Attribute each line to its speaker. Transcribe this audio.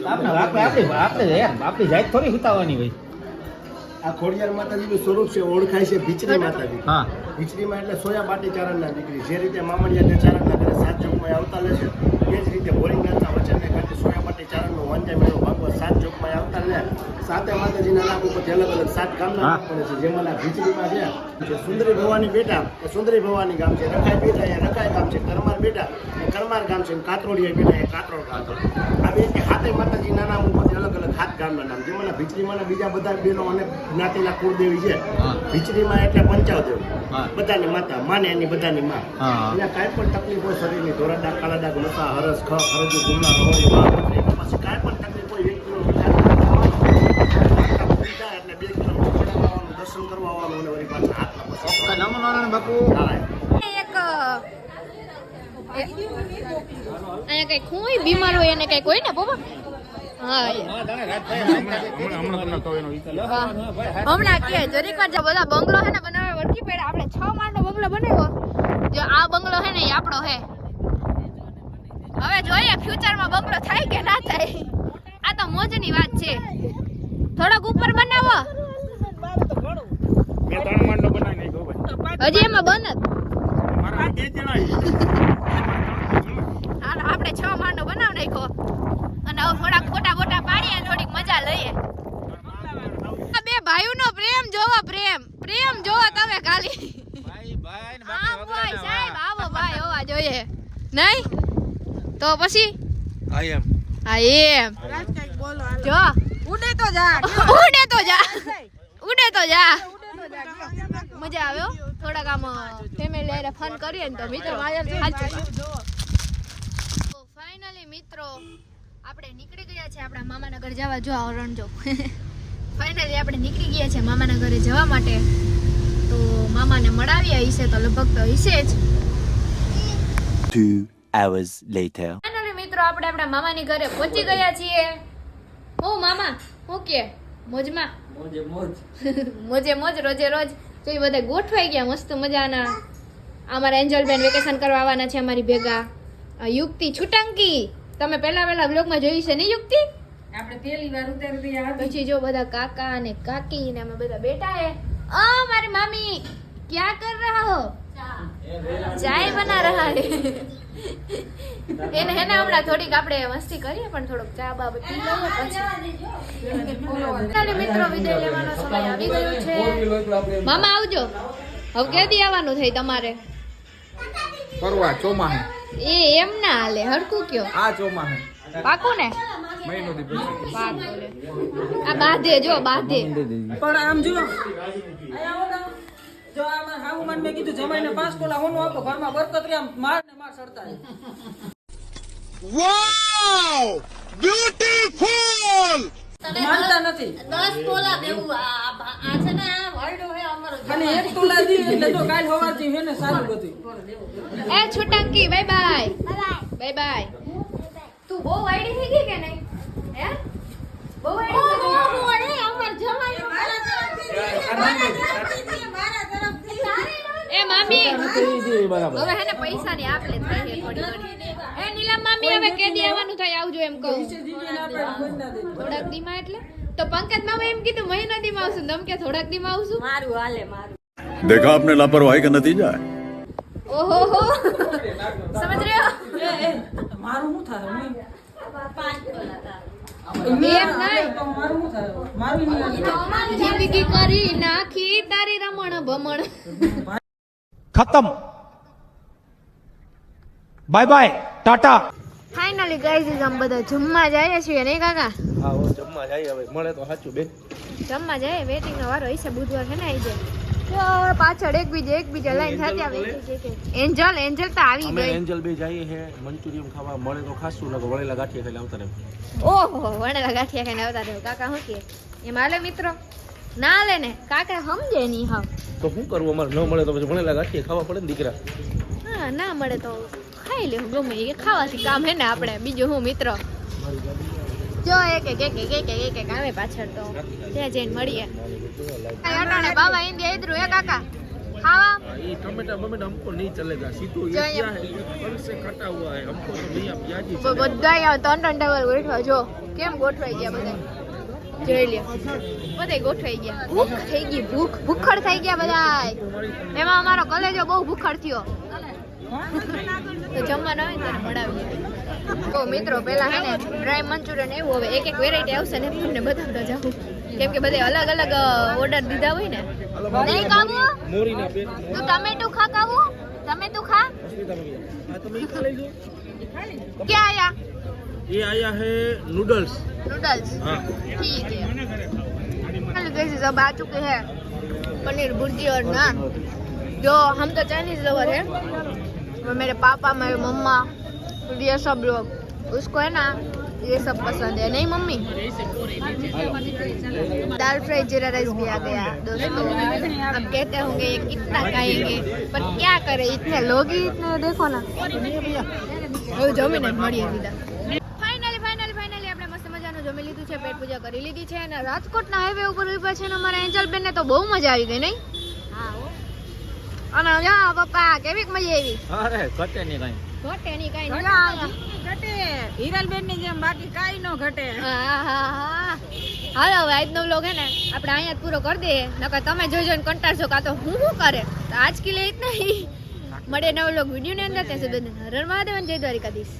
Speaker 1: આપણી જાત થોડી ઉતાવળની હોય.
Speaker 2: આ ખોડિયાર માતાજીનું સ્વરૂપ છે, ઓળખાય છે ભીચરી માતાજી.
Speaker 1: હા,
Speaker 2: ભીચરીમાં એટલે સોયા પાટી ચારણના દીકરી. જે રીતે મામણિયા ચારણના ઘરે 7 ચોકમાં આવતા લે છે, એ જ રીતે બોરિંગનાથના વચનને કારણે સોયા પાટી ચારણનો વાંચા મેળો ભાગવત 7 ચોકમાં આવતા લે. સાતે માતાજીના નામ ઉપરથી અલગ અલગ 7 ગામના નામ પડે છે. જેમાં ભીચરીમાં છે સુંદરી ભવાની બેટા, એ સુંદરી ભવાની ગામ છે. રખાઈ બેટા, એ રખાઈ ગામ છે. કરમાર બેટા, એ કરમાર ગામ છે. કાતરોડિયા બેટા, એ કાતરોડ ગામ છે. આવી રીતે સાતે માતાજીના નામ ઉપરથી અલગ અલગ 7 ગામના નામ. જેમાં ભીચરીમાં બીજા બધા બેનો અને જ્ઞાતિના કુળદેવી છે. ભીચરીમાં એટલે પંચાવદેવ, બધાની માતા, માને એની બધાની માં. એટલે કાંઈ પણ તકલીફ હોય શરીરની, ધોરાડા, કાળા ડાઘ, નશા, હરસ, ખ, હરજુ, ગુમલા, રહોડી, પછી કાંઈ પણ તકલીફ હોય 1 કિલોમીટર એટલે 2 કિલોમીટર દર્શન કરવા આવવાનું અને વળી પાછા હાથમાં
Speaker 1: નમો નારાયણ બાપુ.
Speaker 3: અહીંયા કઈ કોઈ બીમાર હોય એને કઈ કોઈ ને પપ્પા. હમણાં કે જરીક વાર બધા બંગલો હે ને બનાવે વળકી પડે. આપણે 6 માળનો બંગલો બનાવ્યો. જો આ બંગલો હે ને એ આપણો હે. હવે જોઈએ ફ્યુચરમાં બંગલો થાય કે ના થાય. આ તો મોજની વાત છે. થોડોક ઉપર બનાવો.
Speaker 1: મેં 3 માળનો બનાવી નાખ્યો ભાઈ.
Speaker 3: હજી એમાં બન જ.
Speaker 1: મારા 2 જણા
Speaker 3: આપણે 6 માળનો બનાવ નાખ્યો અને હવે થોડાક ફોટા બોટા પાડીએ, થોડીક મજા લઈએ. આ બે ભાઈઓનો પ્રેમ જોવો, પ્રેમ જોવો તમે ખાલી. આવો સાહેબ, આવો ભાઈ હોવા જોઈએ નહીં તો પછી જો ઉડે તો જા મજા આવે. થોડાક આમ ફેમિલી હારે ફન કરીએ ને તો મિત્રો ફાઇનલી મિત્રો આપણે નીકળી ગયા છે આપણા મામાના ઘરે જવા. જો હરણ જો ફાઇનલી આપણે નીકળી ગયા છે મામાના ઘરે જવા માટે. તો મામાને મળાવ્યા હશે તો લગભગ તો હશે જ.
Speaker 4: 2 hours later.
Speaker 3: ફાઇનલી મિત્રો આપણે આપણા મામાની ઘરે પહોંચી ગયા છીએ. હું મામા હું કે મોજમાં મોજે મોજ રોજે રોજ. તો એ બધા ગોઠવાઈ ગયા મસ્ત મજાના. અમારા એન્જલ બેન વેકેશન કરવા આવવાના છે અમારી ભેગા. યુક્તિ છુટંકી તમે પહેલા બ્લોગમાં જોઈ છે ને યુક્તિ?
Speaker 5: આપણે પહેલી વાર ઉતારી હતી.
Speaker 3: પછી જો બધા કાકા અને કાકી ને અમે બધા બેઠા હે. ઓ મારી મામી क्या कर रहा हो? चाय बना रहा है. એને હેને હમણાં થોડીક આપણે મસ્તી કરીએ પણ થોડોક ચા બા પી લઈએ પછી. મિત્રો વિદાય લેવાનો સમય આવી ગયો છે. મામા આવજો. હવે કેદી આવવાનું થઈ તમારે?
Speaker 1: પરવા ચોમાહે.
Speaker 3: એ એમ ના હાલે, હરકું કયો.
Speaker 1: આ ચોમાહે
Speaker 3: પાકું ને?
Speaker 1: મહિનો દી પછી
Speaker 3: પાકું લે. આ બાંધે જો બાંધે.
Speaker 5: પણ આમ જો જો આમાં હાઉ મન મે કીધું જમાઈને 5 તોલા હોનું આપો, ઘરમાં બરકત રે. આમ માર ને માર સડતા રહે.
Speaker 2: વાવ બ્યુટીફુલ.
Speaker 5: માનતા નથી.
Speaker 3: 10 તોલા દેવું આ છે ને આ વર્ડો હે અમારો.
Speaker 5: અને 1 તોલા દી એટલે તો કાલ હવારથી હે ને સારું બધું.
Speaker 3: એ છુટંકી બાય બાય. Bye bye. તું બહુ વાયડી થઈ ગઈ કે નહીં? હે બહુ વાયડી થઈ ગઈ. અમાર જમાઈ મારા તરફથી એ મામી હવે હેને પૈસા ની આપલે થઈ છે થોડી ઘણી. એ નીલમ મામી હવે કેદી આવવાનું થાય આવજો એમ કહું. થોડાક દીમાં એટલે તો પંકજ મામા એમ કીધું મહિના દીમાં આવશું. તમ કે થોડાક દીમાં આવશું. મારું હાલે મારું.
Speaker 6: देखा आपने लापरवाही का नतीजा है.
Speaker 3: ઓહો હો સમજ રહ્યો?
Speaker 5: મારું શું થાય?
Speaker 3: 5 તોલા હતા.
Speaker 5: મારું શું થાય? મારું
Speaker 3: જિંદગી કરી નાખી તારી રમણ ભમણ.
Speaker 1: ખતમ. Bye bye Tata.
Speaker 3: Finally guys આમ બધા જમવા જાય છીએ નહીં કાકા?
Speaker 2: હા ઓ જમવા જાય હવે મળે તો સાચું બેન.
Speaker 3: જમવા જાય. વેટિંગ નો વારો હશે બુધવાર છે ને આવી જાય. તો પાછળ એકબીજા લાઈન થતી આવે. એન્જલ તો આવી
Speaker 2: અમે
Speaker 3: ગઈ.
Speaker 2: એન્જલ બે જઈએ છે મંચુરિયન ખાવા. મળે તો ખાસું નકો વળેલા ગાંઠિયા ખાઈ આવતા રહે.
Speaker 3: ઓહો વણેલા ગાંઠિયા ખાઈને આવતા રહ્યો. કાકા શું કે એમ હાલે મિત્રો? ના હાલે ને કાકા સમજે નહીં. હાવ
Speaker 2: તો શું કરવું? અમારે ન મળે તો પછી વળેલા ગાંઠિયા ખાવા પડે ને દીકરા.
Speaker 3: હા ના મળે તો ખાઈ લેવું ગમે એ. ખાવાથી કામ હે ને આપણે. બીજું હું મિત્રો જો એક આવે પાછળ તો ત્યાં જઈને મળીએ. અટાણે બાબા ઇન્ડિયા ઇધરું હે કાકા. खावा
Speaker 7: ये टमाटर बमेटा हमको नहीं चलेगा सीधो ये
Speaker 3: चाहिए।
Speaker 7: क्या है ये फल से कटा हुआ है हमको तो नहीं अब याद ही
Speaker 3: બધા ત્રણ ટેબલ ગોઠવા જો કેમ ગોઠવાઈ ગયા બધા જોઈ લ્યો બધા ગોઠવાઈ ગયા ભૂખ થઈ ગઈ ભૂખડ થઈ ગયા બધા એમાં અમારો કલેજો બહુ ભૂખડ થયો તો જમવાનું આવે ને ત્યારે મળાવીએ તો મિત્રો પેલા હે ને ડ્રાય મંચુરિયન એવું હવે એક વેરાયટી આવશે ને તમને બતાવતા જાઉં કેમ કે બધા અલગ અલગ ઓર્ડર દીધા હોય ને નહીં કાબુ
Speaker 7: मोरीना पेट
Speaker 3: તું ટમેટું ખા કાબુ ટમેટું ખા
Speaker 7: તમે ઈ ખા લેજો
Speaker 3: क्या आया
Speaker 7: ये आया है नूडल्स
Speaker 3: नूडल्स
Speaker 7: हाँ
Speaker 3: ठीक है चलो गाइस सब आ चुके हैं पनीर भुर्जी और नान जो हम तो चाइनीज लवर है और मेरे पापा मेरे मम्मा ये सब लोग उसको है ना ये सब पसंद है नहीं मम्मी दाल फ्राई जीरा राइस भी आ गया दोस्तों अब कहते होंगे ये कितना खाएंगे पर क्या करें इतने लोग ही इतने देखो ना જમીને મળીએ સીધા ફાઇનલી આપણે મસ્ત મજાનું જમી લીધું છે પેટ પૂજા કરી લીધી છે અને રાજકોટના હાઈવે ઉપર ઉભા છે ને અમારા એન્જલ બેન ને તો બહુ મજા આવી ગઈ નહીં અને જા પપ્પા કેવી મજા આવી
Speaker 7: अरे कटे नहीं कहीं
Speaker 3: ઘટે ની કઈ મજા
Speaker 5: ઘટે હિરલબેન ની જેમ બાકી કાઈ નો ઘટે
Speaker 3: હાલો હવે આજનો વ્લોગ હે ને આપણે અહીંયા જ પૂરો કરી દઈએ નકર તમે જોઈ જોઈને કંટાળશો કાં તો હું શું કરે તો આજ કે लिए इतना ही મળે નવો વ્લોગ વિડીયો ની અંદર ત્યાં સુધી હર હર મહાદેવ જય દ્વારિકાધીશ.